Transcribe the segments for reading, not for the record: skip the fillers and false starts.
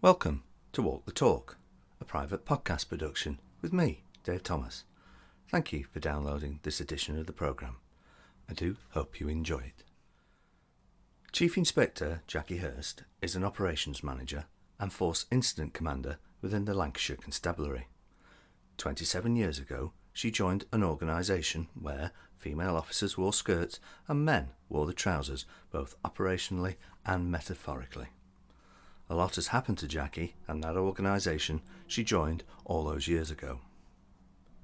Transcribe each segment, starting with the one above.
Welcome to Walk the Talk, a private podcast production with me, Dave Thomas. Thank you for downloading this edition of the programme. I do hope you enjoy it. Chief Inspector Jackie Hirst is an operations manager and force incident commander within the Lancashire Constabulary. 27 years ago, she joined an organisation where female officers wore skirts and men wore the trousers, both operationally and metaphorically. A lot has happened to Jackie and that organisation she joined all those years ago.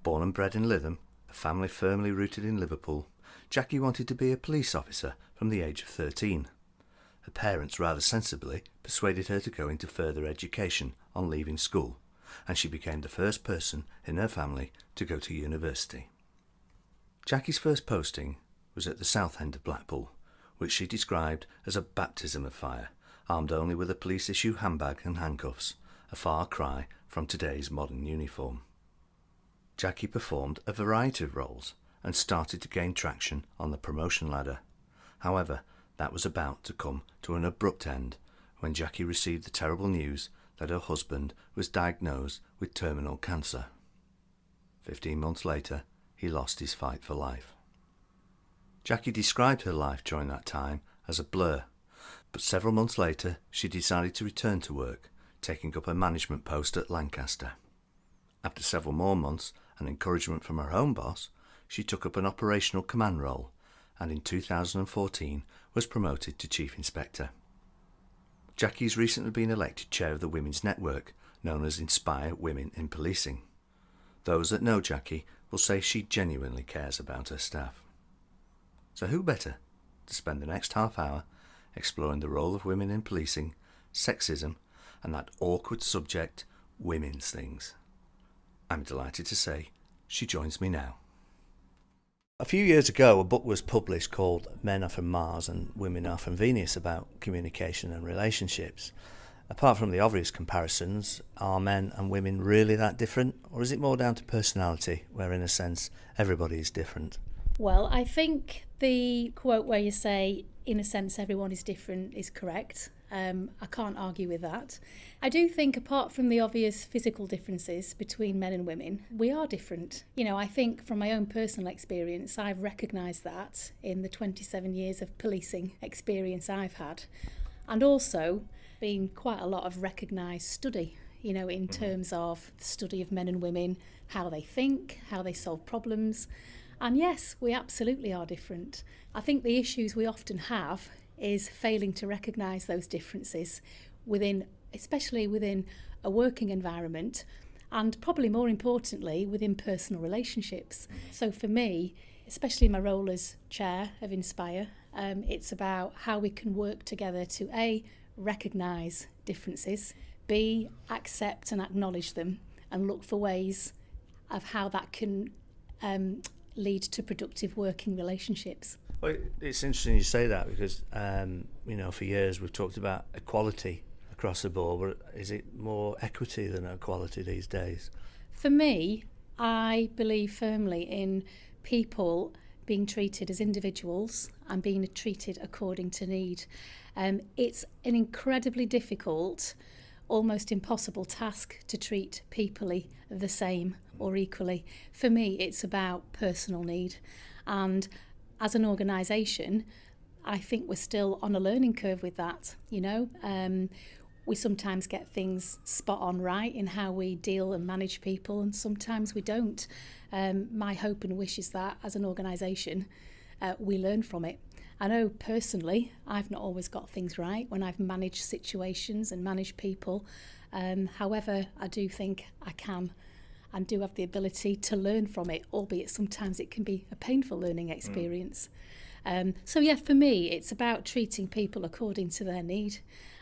Born and bred in Lytham, a family firmly rooted in Liverpool, Jackie wanted to be a police officer from the age of 13. Her parents rather sensibly persuaded her to go into further education on leaving school, and she became the first person in her family to go to university. Jackie's first posting was at the south end of Blackpool, which she described as a baptism of fire, armed only with a police-issue handbag and handcuffs, a far cry from today's modern uniform. Jackie performed a variety of roles and started to gain traction on the promotion ladder. However, that was about to come to an abrupt end when Jackie received the terrible news that her husband was diagnosed with terminal cancer. 15 months later, he lost his fight for life. Jackie described her life during that time as a blur, but several months later she decided to return to work, taking up a management post at Lancaster. After several more months and encouragement from her home boss, she took up an operational command role and in 2014 was promoted to Chief Inspector. Jackie's recently been elected chair of the Women's Network, known as Inspire Women in Policing. Those that know Jackie will say she genuinely cares about her staff. So who better to spend the next half hour exploring the role of women in policing, sexism, and that awkward subject, women's things. I'm delighted to say she joins me now. A few years ago, a book was published called Men Are From Mars and Women Are From Venus about communication and relationships. Apart from the obvious comparisons, are men and women really that different? Or is it more down to personality, where in a sense everybody is different? Well, I think the quote where you say, in a sense, everyone is different is correct. I can't argue with that. I do think apart from the obvious physical differences between men and women, we are different. I think from my own personal experience, I've recognised that in the 27 years of policing experience I've had. And also been quite a lot of recognised study, in terms of the study of men and women, how they think, how they solve problems. And yes, we absolutely are different. I think the issues we often have is failing to recognise those differences especially within a working environment, and probably more importantly, within personal relationships. So for me, especially my role as chair of Inspire, it's about how we can work together to A, recognise differences, B, accept and acknowledge them, and look for ways of how that can lead to productive working relationships. Well, it's interesting you say that because, for years we've talked about equality across the board, but is it more equity than equality these days? For me, I believe firmly in people being treated as individuals and being treated according to need. It's an incredibly difficult, almost impossible task to treat people the same or equally. For me, it's about personal need. And as an organisation, I think we're still on a learning curve with that, We sometimes get things spot on right in how we deal and manage people, and sometimes we don't. My hope and wish is that as an organisation, we learn from it. I know personally, I've not always got things right when I've managed situations and managed people. However, I do think I can and do have the ability to learn from it, albeit sometimes it can be a painful learning experience. For me, it's about treating people according to their need,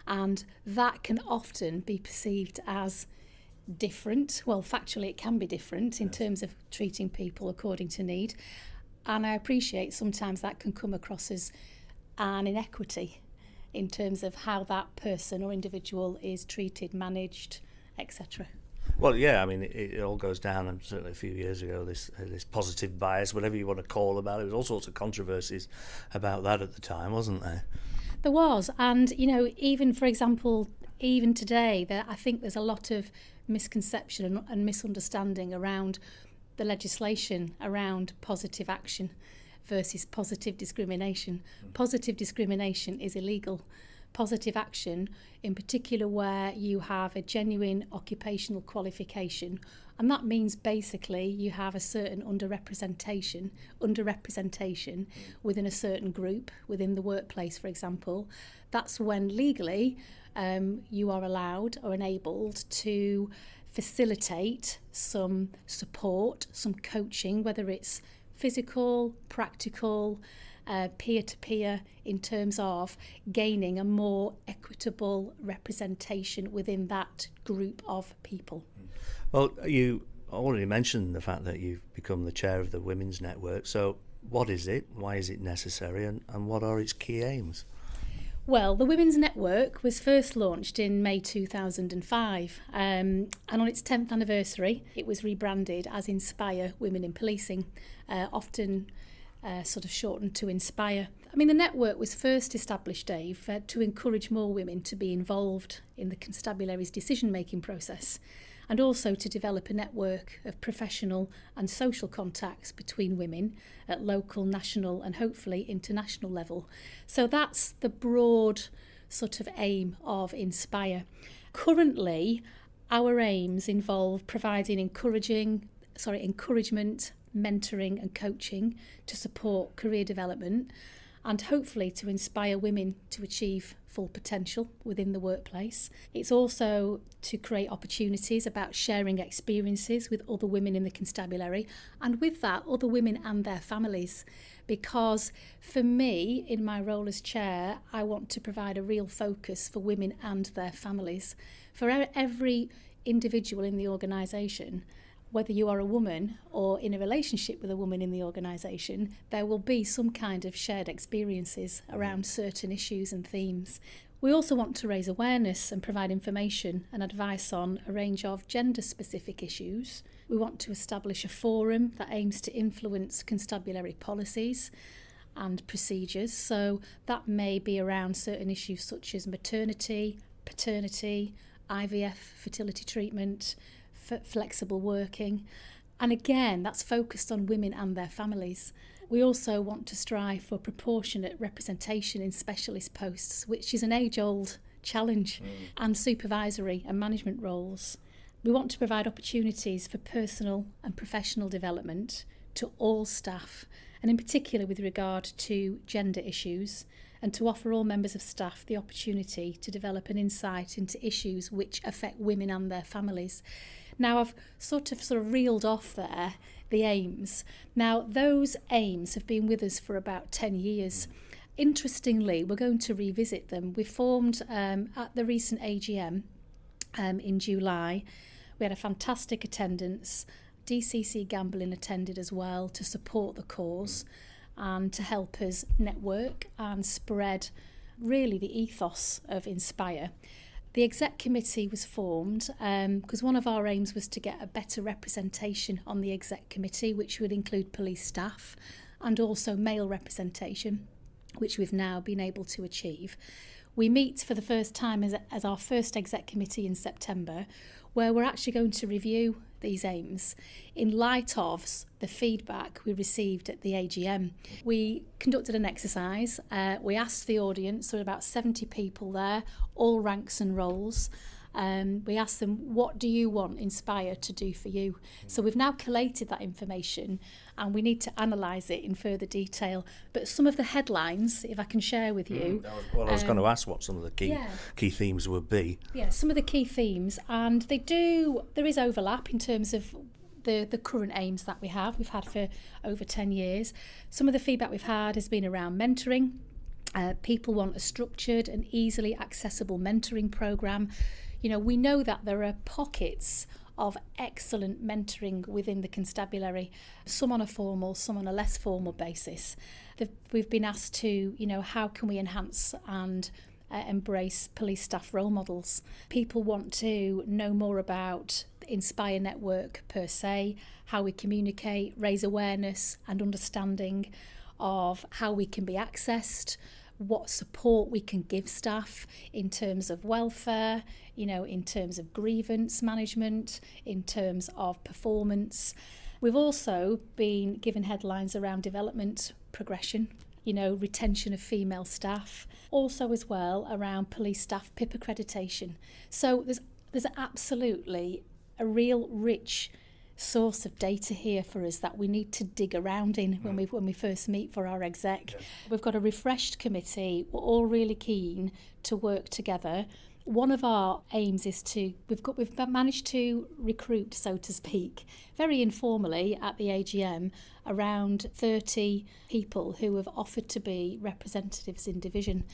and that can often be perceived as different. Well, factually, it can be different in terms of treating people according to need, and I appreciate sometimes that can come across as an inequity in terms of how that person or individual is treated, managed, etc. Well, yeah, I mean, it all goes down, and certainly a few years ago, this positive bias, whatever you want to call about it, there was all sorts of controversies about that at the time, wasn't there? There was, and even, for example, even today, I think there's a lot of misconception and misunderstanding around the legislation around positive action versus positive discrimination. Positive discrimination is illegal. Positive action, in particular where you have a genuine occupational qualification, and that means basically you have a certain underrepresentation within a certain group, within the workplace, for example. That's when legally you are allowed or enabled to facilitate some support, some coaching, whether it's physical, practical, peer-to-peer, in terms of gaining a more equitable representation within that group of people. Well, you already mentioned the fact that you've become the chair of the Women's Network. So what is it, why is it necessary, and what are its key aims? Well, the Women's Network was first launched in May 2005, and on its 10th anniversary it was rebranded as Inspire Women in Policing, often sort of shortened to Inspire. I mean, the network was first established, Dave, to encourage more women to be involved in the constabulary's decision-making process, and also to develop a network of professional and social contacts between women at local, national and hopefully international level. So that's the broad sort of aim of Inspire. Currently, our aims involve providing encouragement, mentoring and coaching to support career development, and hopefully to inspire women to achieve full potential within the workplace. It's also to create opportunities about sharing experiences with other women in the constabulary, and with that, other women and their families. Because for me, in my role as chair, I want to provide a real focus for women and their families. For every individual in the organisation, whether you are a woman or in a relationship with a woman in the organisation, there will be some kind of shared experiences around certain issues and themes. We also want to raise awareness and provide information and advice on a range of gender-specific issues. We want to establish a forum that aims to influence constabulary policies and procedures. So that may be around certain issues such as maternity, paternity, IVF, fertility treatment, flexible working, and again that's focused on women and their families. We also want to strive for proportionate representation in specialist posts, which is an age-old challenge, and supervisory and management roles. We want to provide opportunities for personal and professional development to all staff, and in particular with regard to gender issues, and to offer all members of staff the opportunity to develop an insight into issues which affect women and their families. Now, I've sort of reeled off there the aims. Now, those aims have been with us for about 10 years. Interestingly, we're going to revisit them. We formed at the recent AGM in July. We had a fantastic attendance. DCC Gambling attended as well to support the cause and to help us network and spread really the ethos of Inspire. The exec committee was formed because one of our aims was to get a better representation on the exec committee, which would include police staff and also male representation, which we've now been able to achieve. We meet for the first time as our first exec committee in September, where we're actually going to review these aims in light of the feedback we received at the AGM. We conducted an exercise. We asked the audience, there were about 70 people there, all ranks and roles. We asked them, what do you want Inspire to do for you? So we've now collated that information and we need to analyse it in further detail. But some of the headlines, if I can share with you. I was going to ask what some of the key themes would be. Yeah, some of the key themes, and there is overlap in terms of the current aims that we've had for over 10 years. Some of the feedback we've had has been around mentoring. People want a structured and easily accessible mentoring programme. You know, we know that there are pockets of excellent mentoring within the constabulary, some on a formal, some on a less formal basis. We've been asked to, how can we enhance and embrace police staff role models? People want to know more about the Inspire network per se, how we communicate, raise awareness and understanding of how we can be accessed, what support we can give staff in terms of welfare, in terms of grievance management, in terms of performance. We've also been given headlines around development progression, retention of female staff, also as well around police staff PIP accreditation. So there's absolutely a real rich source of data here for us that we need to dig around in when we first meet for our exec. Yeah. We've got a refreshed committee. We're all really keen to work together. One of our aims is we've managed to recruit, so to speak, very informally at the AGM, around 30 people who have offered to be representatives in division.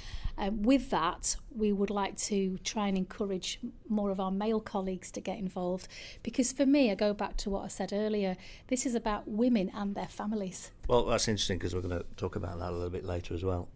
With that, we would like to try and encourage more of our male colleagues to get involved, because for me, I go back to what I said earlier, this is about women and their families. Well, that's interesting, because we're going to talk about that a little bit later as well.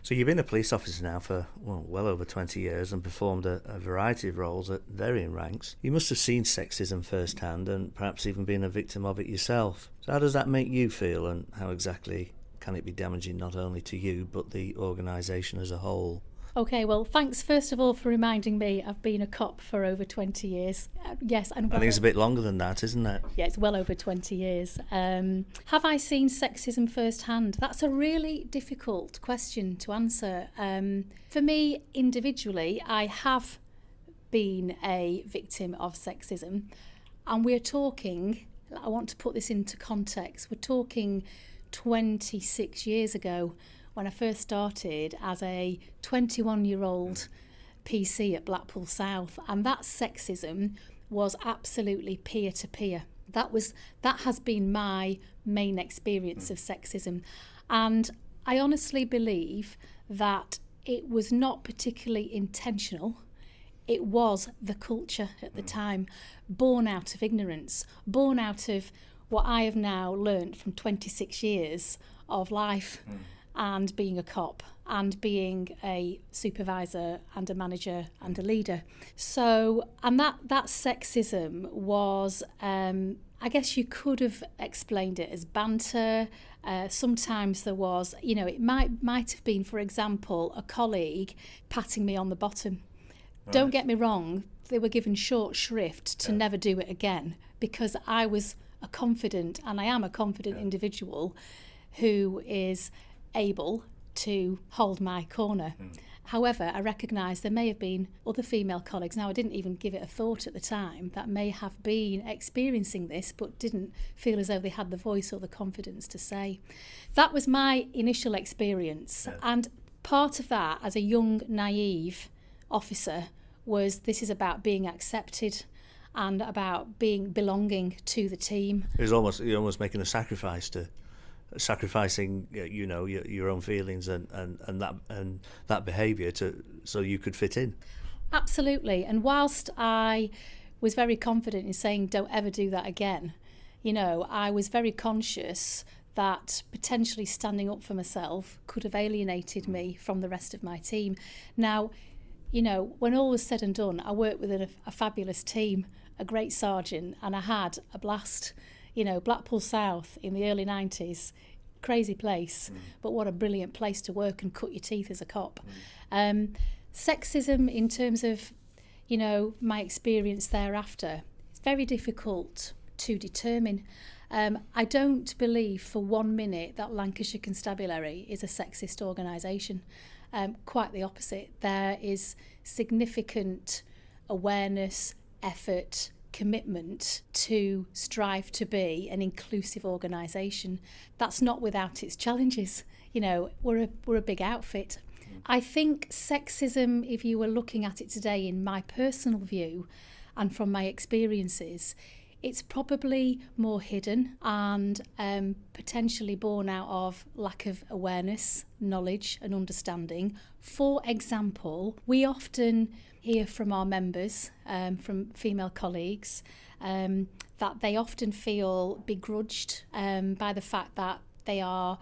So you've been a police officer now for well over 20 years and performed a variety of roles at varying ranks. You must have seen sexism firsthand and perhaps even been a victim of it yourself. So how does that make you feel, and how exactly can it be damaging not only to you but the organisation as a whole? Okay, well, thanks first of all for reminding me I've been a cop for over 20 years. Yes, and I think it's a bit longer than that, isn't it? Yeah, it's well over 20 years. Have I seen sexism firsthand? That's a really difficult question to answer. For me, individually, I have been a victim of sexism, and we're talking, I want to put this into context, we're talking 26 years ago, when I first started as a 21-year-old PC at Blackpool South, and that sexism was absolutely peer-to-peer. That has been my main experience of sexism, and I honestly believe that it was not particularly intentional. It was the culture at the time, born out of ignorance, born out of what I have now learnt from 26 years of life. And being a cop and being a supervisor and a manager and a leader. So, and that sexism was, I guess you could have explained it as banter. Sometimes there was, it might have been, for example, a colleague patting me on the bottom. Right. Don't get me wrong, they were given short shrift to never do it again, because I was a confident, and I am a confident individual who is able to hold my corner. However, I recognise there may have been other female colleagues, now I didn't even give it a thought at the time, that may have been experiencing this but didn't feel as though they had the voice or the confidence to say. That was my initial experience, and part of that as a young, naive officer was this is about being accepted and about belonging to the team. You're almost making a sacrificing your own feelings and that behaviour so you could fit in. Absolutely. And whilst I was very confident in saying don't ever do that again, I was very conscious that potentially standing up for myself could have alienated me from the rest of my team. Now, when all was said and done, I worked with a fabulous team, a great sergeant, and I had a blast. Blackpool South in the early 90s, crazy place, but what a brilliant place to work and cut your teeth as a cop. Sexism in terms of, my experience thereafter, it's very difficult to determine. I don't believe for 1 minute that Lancashire Constabulary is a sexist organisation. Quite the opposite. There is significant awareness, effort, commitment to strive to be an inclusive organisation. That's not without its challenges. We're a big outfit. I think sexism, if you were looking at it today in my personal view and from my experiences, it's probably more hidden and potentially born out of lack of awareness, knowledge and understanding. For example, we often hear from our members, from female colleagues, that they often feel begrudged by the fact that they are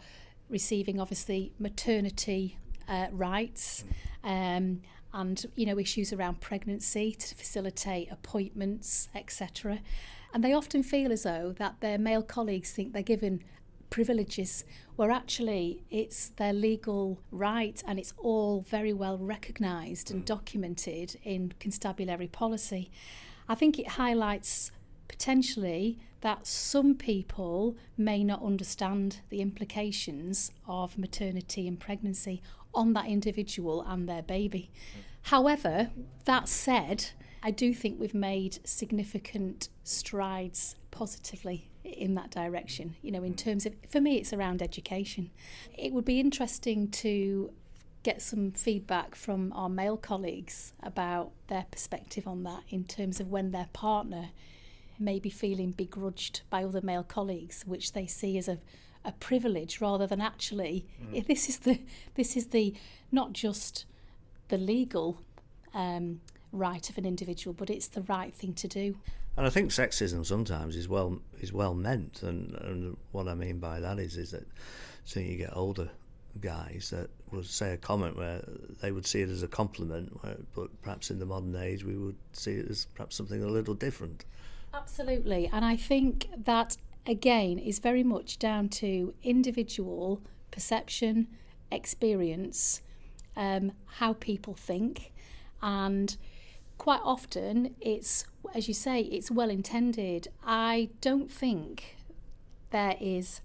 receiving, obviously, maternity rights and issues around pregnancy to facilitate appointments, etc. And they often feel as though that their male colleagues think they're given privileges, where actually it's their legal right and it's all very well recognised and documented in constabulary policy. I think it highlights potentially that some people may not understand the implications of maternity and pregnancy on that individual and their baby. However, that said, I do think we've made significant strides positively in that direction, in terms of, for me, it's around education. It would be interesting to get some feedback from our male colleagues about their perspective on that, in terms of when their partner may be feeling begrudged by other male colleagues, which they see as a privilege, rather than actually this is the not just the legal right of an individual, but it's the right thing to do. And I think sexism sometimes is well meant, and what I mean by that is that so you get older guys that would say a comment where they would see it as a compliment, but perhaps in the modern age we would see it as perhaps something a little different. Absolutely, and I think that again is very much down to individual perception, experience, how people think, and quite often it's, as you say, it's well intended. I don't think there is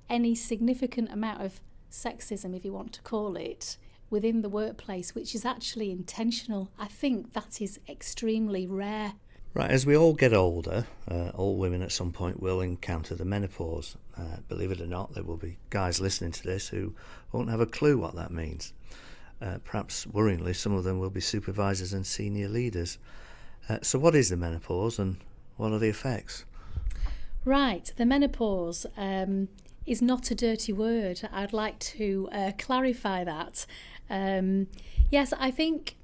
any significant amount of sexism, if you want to call it, within the workplace which is actually intentional. I think that is extremely rare. Right, as we all get older, all women at some point will encounter the menopause. Believe it or not, there will be guys listening to this who won't have a clue what that means. Perhaps worryingly, some of them will be supervisors and senior leaders. So what is the menopause and what are the effects? Right, the menopause is not a dirty word. I'd like to clarify that. Yes, I think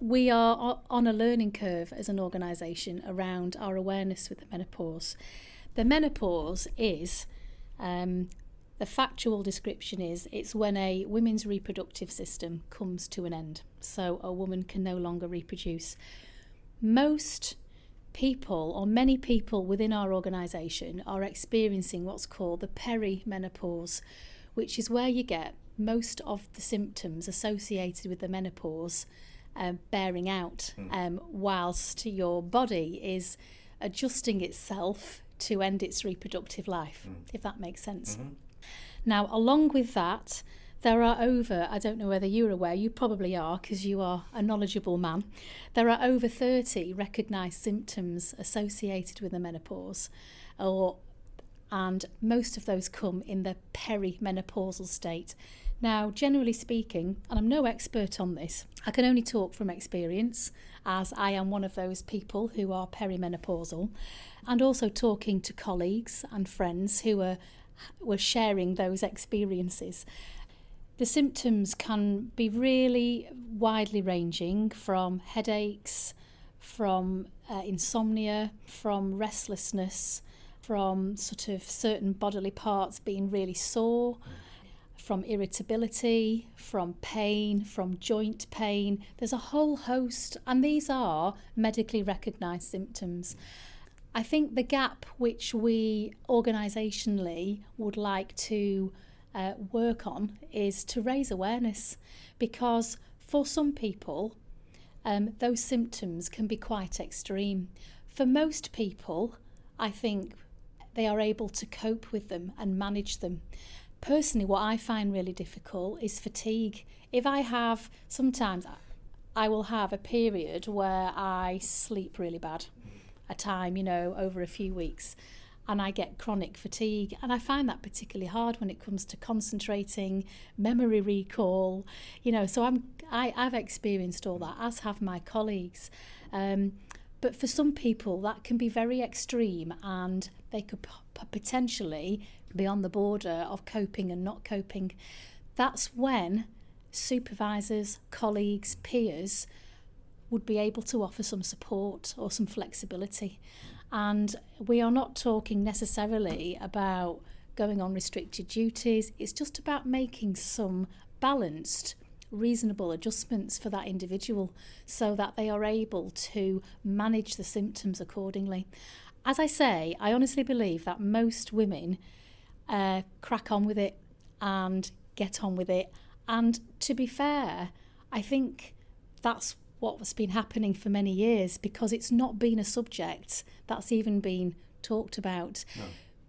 we are on a learning curve as an organisation around our awareness with the menopause. The menopause is, the factual description is, it's when a woman's reproductive system comes to an end. So a woman can no longer reproduce. Most people, or many people within our organisation, are experiencing what's called the perimenopause, which is where you get most of the symptoms associated with the menopause bearing out, whilst your body is adjusting itself to end its reproductive life, if that makes sense. Mm-hmm. Now, along with that, there are over, I don't know whether you're aware, you probably are because you are a knowledgeable man, there are over 30 recognised symptoms associated with the menopause, and most of those come in the perimenopausal state. Now, generally speaking, and I'm no expert on this, I can only talk from experience, as I am one of those people who are perimenopausal, and also talking to colleagues and friends who were sharing those experiences. The symptoms can be really widely ranging, from headaches, from insomnia, from restlessness, from sort of certain bodily parts being really sore, from irritability, from pain, from joint pain. There's a whole host, and these are medically recognised symptoms. I think the gap which we organisationally would like to work on is to raise awareness, because for some people those symptoms can be quite extreme. For most people, I think they are able to cope with them and manage them. Personally, what I find really difficult is fatigue. Sometimes I will have a period where I sleep really bad, a time, over a few weeks, and I get chronic fatigue, and I find that particularly hard when it comes to concentrating, memory recall, so I've experienced all that, as have my colleagues. But for some people that can be very extreme, and they could potentially be on the border of coping and not coping. That's when supervisors, colleagues, peers would be able to offer some support or some flexibility. And we are not talking necessarily about going on restricted duties. It's just about making some balanced, reasonable adjustments for that individual so that they are able to manage the symptoms accordingly. As I say, I honestly believe that most women crack on with it and get on with it. And to be fair, I think that's what's been happening for many years, because it's not been a subject that's even been talked about. No.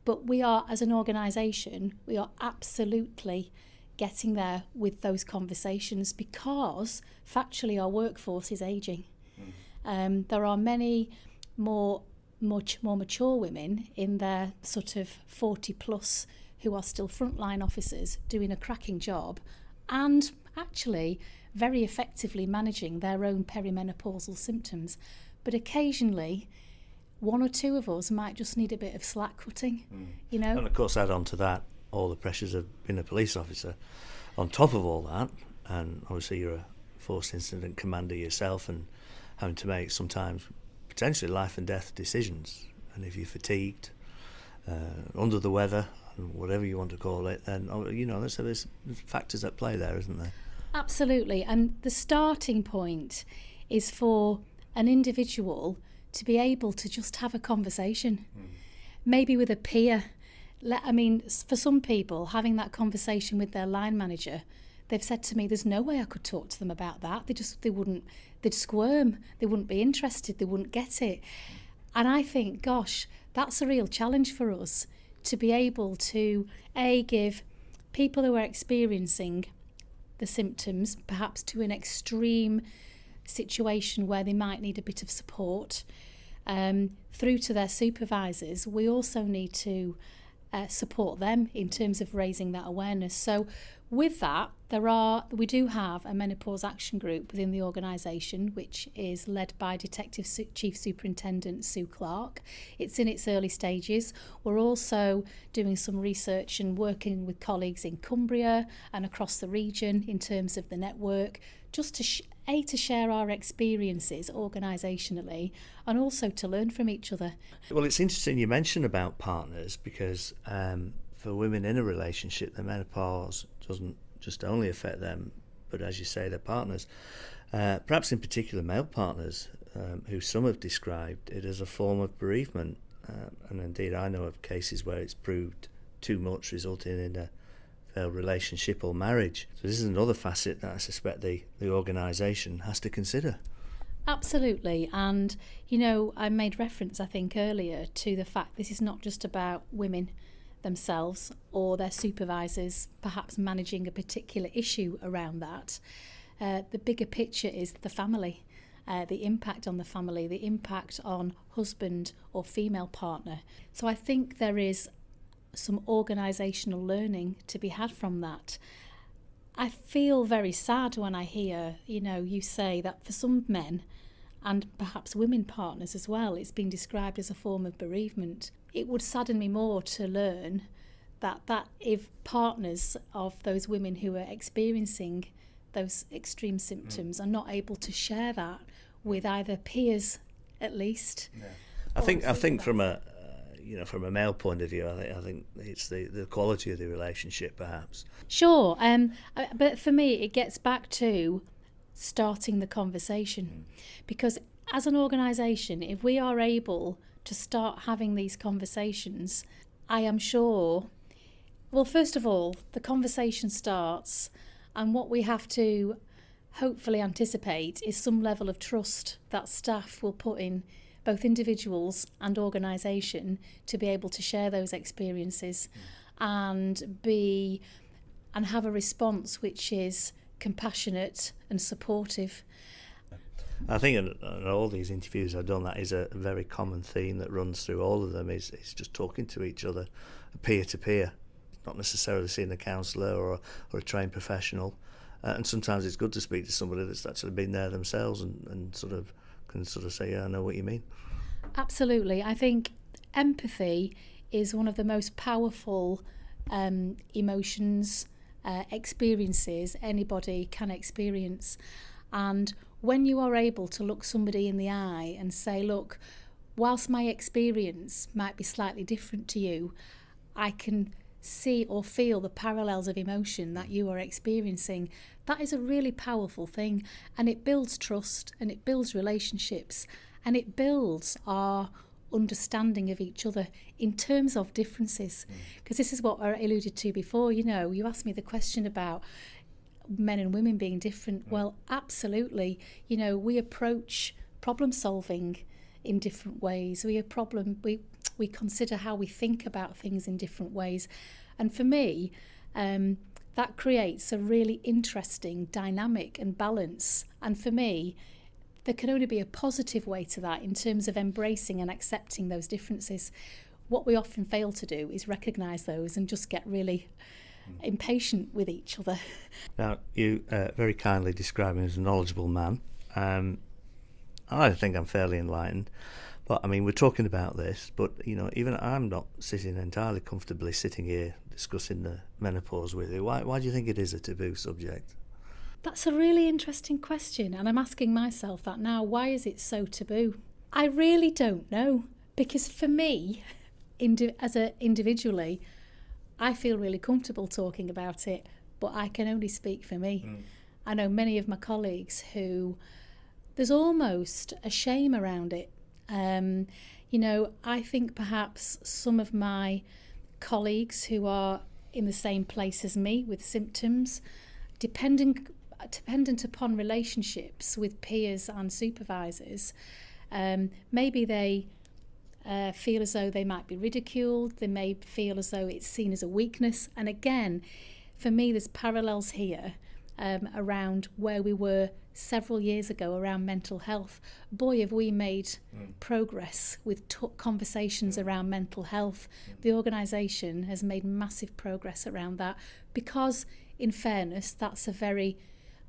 But we are, as an organisation, we are absolutely getting there with those conversations, because factually our workforce is ageing. There are many much more mature women in their sort of 40 plus who are still frontline officers doing a cracking job and actually very effectively managing their own perimenopausal symptoms. But occasionally, one or two of us might just need a bit of slack cutting, you know. And of course, add on to that all the pressures of being a police officer. On top of all that, and obviously you're a force incident commander yourself and having to make sometimes potentially life and death decisions. And if you're fatigued, under the weather, whatever you want to call it, then, you know, there's factors at play there, isn't there? Absolutely. And the starting point is for an individual to be able to just have a conversation, maybe with a peer. I mean, for some people, having that conversation with their line manager, they've said to me, there's no way I could talk to them about that. They'd squirm, they wouldn't be interested, they wouldn't get it. And I think, gosh, that's a real challenge for us, to be able to, give people who are experiencing the symptoms, perhaps to an extreme situation where they might need a bit of support, through to their supervisors. We also need to support them in terms of raising that awareness. So with that, we do have a menopause action group within the organisation, which is led by Detective Chief Superintendent Sue Clark. It's in its early stages. We're also doing some research and working with colleagues in Cumbria and across the region in terms of the network, just to to share our experiences organisationally and also to learn from each other. Well, it's interesting you mentioned about partners, because for women in a relationship, the menopause doesn't just only affect them, but as you say, their partners. Perhaps in particular male partners, who some have described it as a form of bereavement. And indeed, I know of cases where it's proved too much, resulting in a failed relationship or marriage. So this is another facet that I suspect the organisation has to consider. Absolutely. And, you know, I made reference, I think, earlier to the fact this is not just about women themselves or their supervisors perhaps managing a particular issue around that. The bigger picture is the family, the impact on the family, the impact on husband or female partner. So I think there is some organisational learning to be had from that. I feel very sad when I hear, you know, you say that for some men and perhaps women partners as well, it's been described as a form of bereavement. It would sadden me more to learn that if partners of those women who are experiencing those extreme symptoms are not able to share that with either peers, at least. Yeah. I think from a from a male point of view, I think it's the quality of the relationship, perhaps. Sure, but for me, it gets back to starting the conversation, because as an organisation, if we are able to start having these conversations, I am sure, well, first of all, the conversation starts, and what we have to hopefully anticipate is some level of trust that staff will put in both individuals and organisation to be able to share those experiences and have a response which is compassionate and supportive. I think in all these interviews I've done, that is a very common theme that runs through all of them, is just talking to each other, peer to peer, not necessarily seeing a counsellor or a trained professional. And sometimes it's good to speak to somebody that's actually been there themselves and can say, yeah, I know what you mean. Absolutely. I think empathy is one of the most powerful emotions, experiences anybody can experience. And when you are able to look somebody in the eye and say, look, whilst my experience might be slightly different to you, I can see or feel the parallels of emotion that you are experiencing. That is a really powerful thing, and it builds trust and it builds relationships and it builds our understanding of each other in terms of differences. Because this is what I alluded to before, you know, you asked me the question about men and women being different. Well, absolutely. You know, we approach problem solving in different ways. We consider how we think about things in different ways. And for me, that creates a really interesting dynamic and balance. And for me, there can only be a positive way to that in terms of embracing and accepting those differences. What we often fail to do is recognise those and just get really impatient with each other. Now, you very kindly describe me as a knowledgeable man. I think I'm fairly enlightened. But, I mean, we're talking about this, but, you know, even I'm not sitting entirely comfortably sitting here discussing the menopause with you. Why do you think it is a taboo subject? That's a really interesting question, and I'm asking myself that now. Why is it so taboo? I really don't know, because for me, individually, I feel really comfortable talking about it, but I can only speak for me. I know many of my colleagues who there's almost a shame around it. You know, I think perhaps some of my colleagues who are in the same place as me with symptoms, dependent upon relationships with peers and supervisors, maybe they feel as though they might be ridiculed, they may feel as though it's seen as a weakness. And again, for me, there's parallels here around where we were several years ago around mental health. Boy, have we made progress with conversations around mental health. The organisation has made massive progress around that because, in fairness, that's a very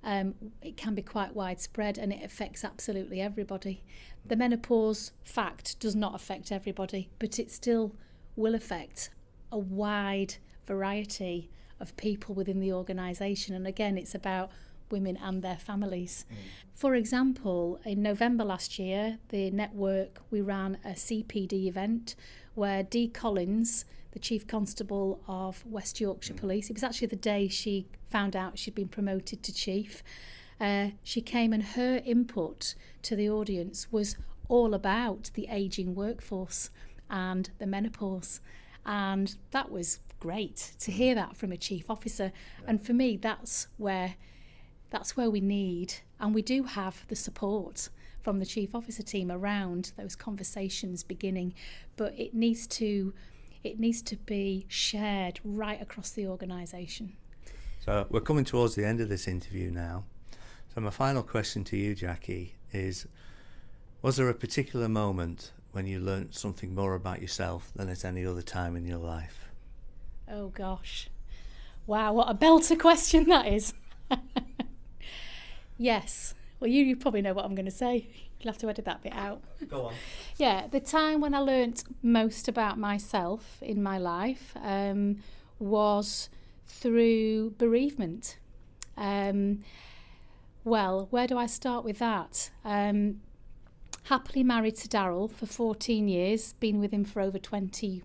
it can be quite widespread and it affects absolutely everybody. The menopause fact does not affect everybody, but it still will affect a wide variety of people within the organisation. And again, it's about women and their families. For example, in November last year, the network, we ran a CPD event where Dee Collins, the Chief Constable of West Yorkshire Police, it was actually the day she found out she'd been promoted to Chief, she came and her input to the audience was all about the ageing workforce and the menopause. And that was great to hear that from a chief officer. And for me, that's where we need, and we do have the support from the chief officer team around those conversations beginning, but it needs to be shared right across the organisation. So we're coming towards the end of this interview now. So my final question to you, Jackie, is was there a particular moment when you learnt something more about yourself than at any other time in your life? Oh gosh. Wow, what a belter question that is. Yes. Well, you probably know what I'm going to say. You'll have to edit that bit out. Go on. Yeah, the time when I learnt most about myself in my life was through bereavement. Well, where do I start with that? Happily married to Darryl for 14 years, been with him for over 20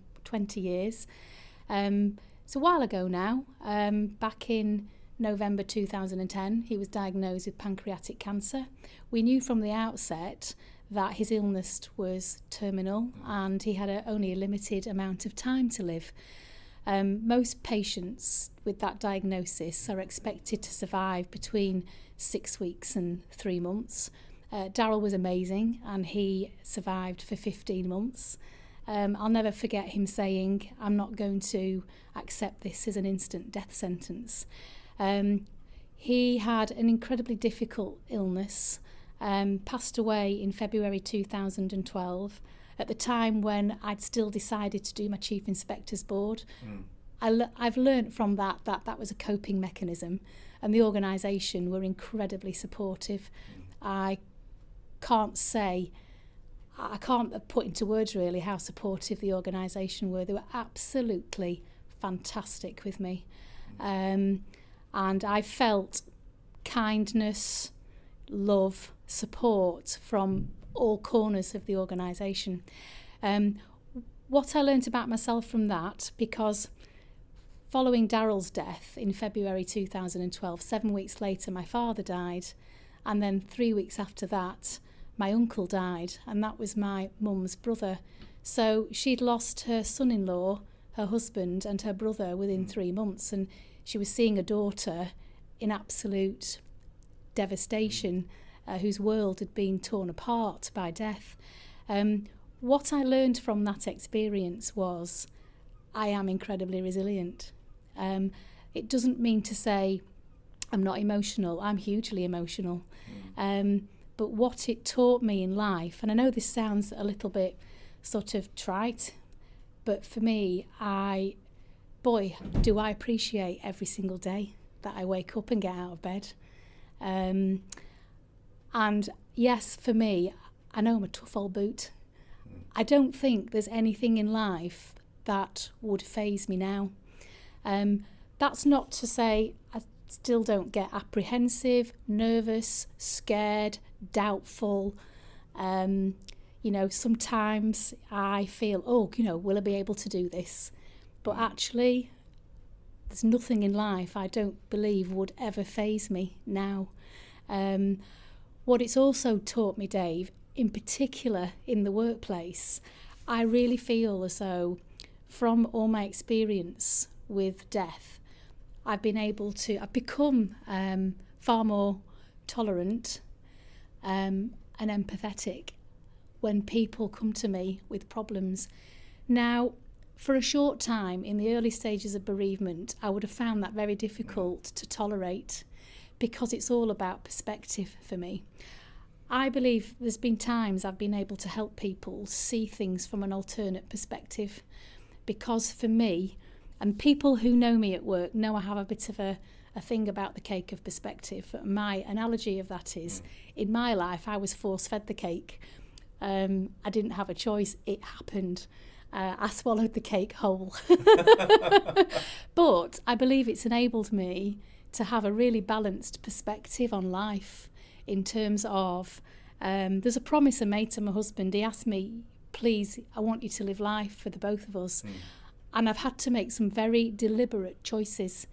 years. It's a while ago now. Back in November 2010, he was diagnosed with pancreatic cancer. We knew from the outset that his illness was terminal and he had only a limited amount of time to live. Most patients with that diagnosis are expected to survive between 6 weeks and 3 months. Darryl was amazing and he survived for 15 months. I'll never forget him saying, "I'm not going to accept this as an instant death sentence." He had an incredibly difficult illness, passed away in February 2012, at the time when I'd still decided to do my Chief Inspector's Board. I've learnt from that was a coping mechanism, and the organisation were incredibly supportive. I can't put into words really how supportive the organisation were. They were absolutely fantastic with me. And I felt kindness, love, support from all corners of the organisation. What I learnt about myself from that, because following Darryl's death in February 2012, 7 weeks later my father died, and then 3 weeks after that my uncle died, and that was my mum's brother. So she'd lost her son-in-law, her husband, and her brother within 3 months, and she was seeing a daughter in absolute devastation, whose world had been torn apart by death. What I learned from that experience was I am incredibly resilient. It doesn't mean to say I'm not emotional. I'm hugely emotional. But what it taught me in life, and I know this sounds a little bit sort of trite, but for me, do I appreciate every single day that I wake up and get out of bed. And yes, for me, I know I'm a tough old boot. I don't think there's anything in life that would faze me now. That's not to say I still don't get apprehensive, nervous, scared, doubtful. Sometimes I feel, will I be able to do this? But actually, there's nothing in life I don't believe would ever faze me now. What it's also taught me, Dave, in particular in the workplace, I really feel as though from all my experience with death, I've become far more tolerant and empathetic when people come to me with problems. Now, for a short time in the early stages of bereavement, I would have found that very difficult to tolerate because it's all about perspective for me. I believe there's been times I've been able to help people see things from an alternate perspective, because for me, and people who know me at work know I have a bit of a thing about the cake of perspective. My analogy of that is, in my life, I was force-fed the cake. I didn't have a choice. It happened. I swallowed the cake whole. But I believe it's enabled me to have a really balanced perspective on life in terms of, there's a promise I made to my husband. He asked me, please, I want you to live life for the both of us. And I've had to make some very deliberate choices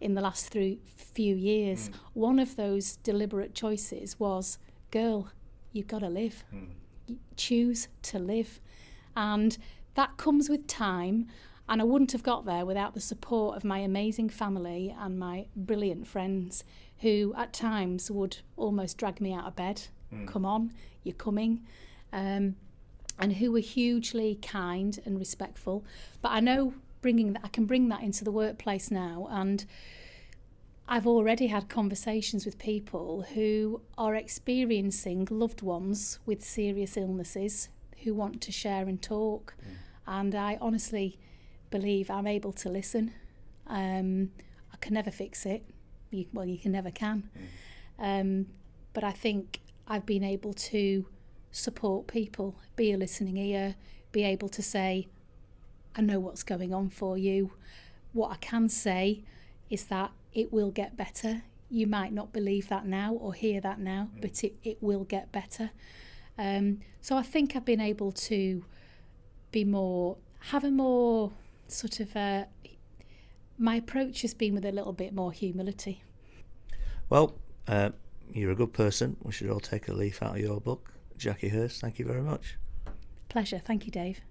in the last few years. One of those deliberate choices was, girl, you've got to live. Choose to live. And that comes with time. And I wouldn't have got there without the support of my amazing family and my brilliant friends, who at times would almost drag me out of bed. Come on, you're coming. And who were hugely kind and respectful. But I know I can bring that into the workplace now, and I've already had conversations with people who are experiencing loved ones with serious illnesses who want to share and talk. And I honestly believe I'm able to listen. I can never fix it. You never can. But I think I've been able to support people, be a listening ear, be able to say, I know what's going on for you. What I can say is that it will get better. You might not believe that now or hear that now, but it will get better. So I think I've been able to have a more sort of, my approach has been with a little bit more humility. Well, you're a good person. We should all take a leaf out of your book. Jackie Hirst, thank you very much. Pleasure. Thank you, Dave.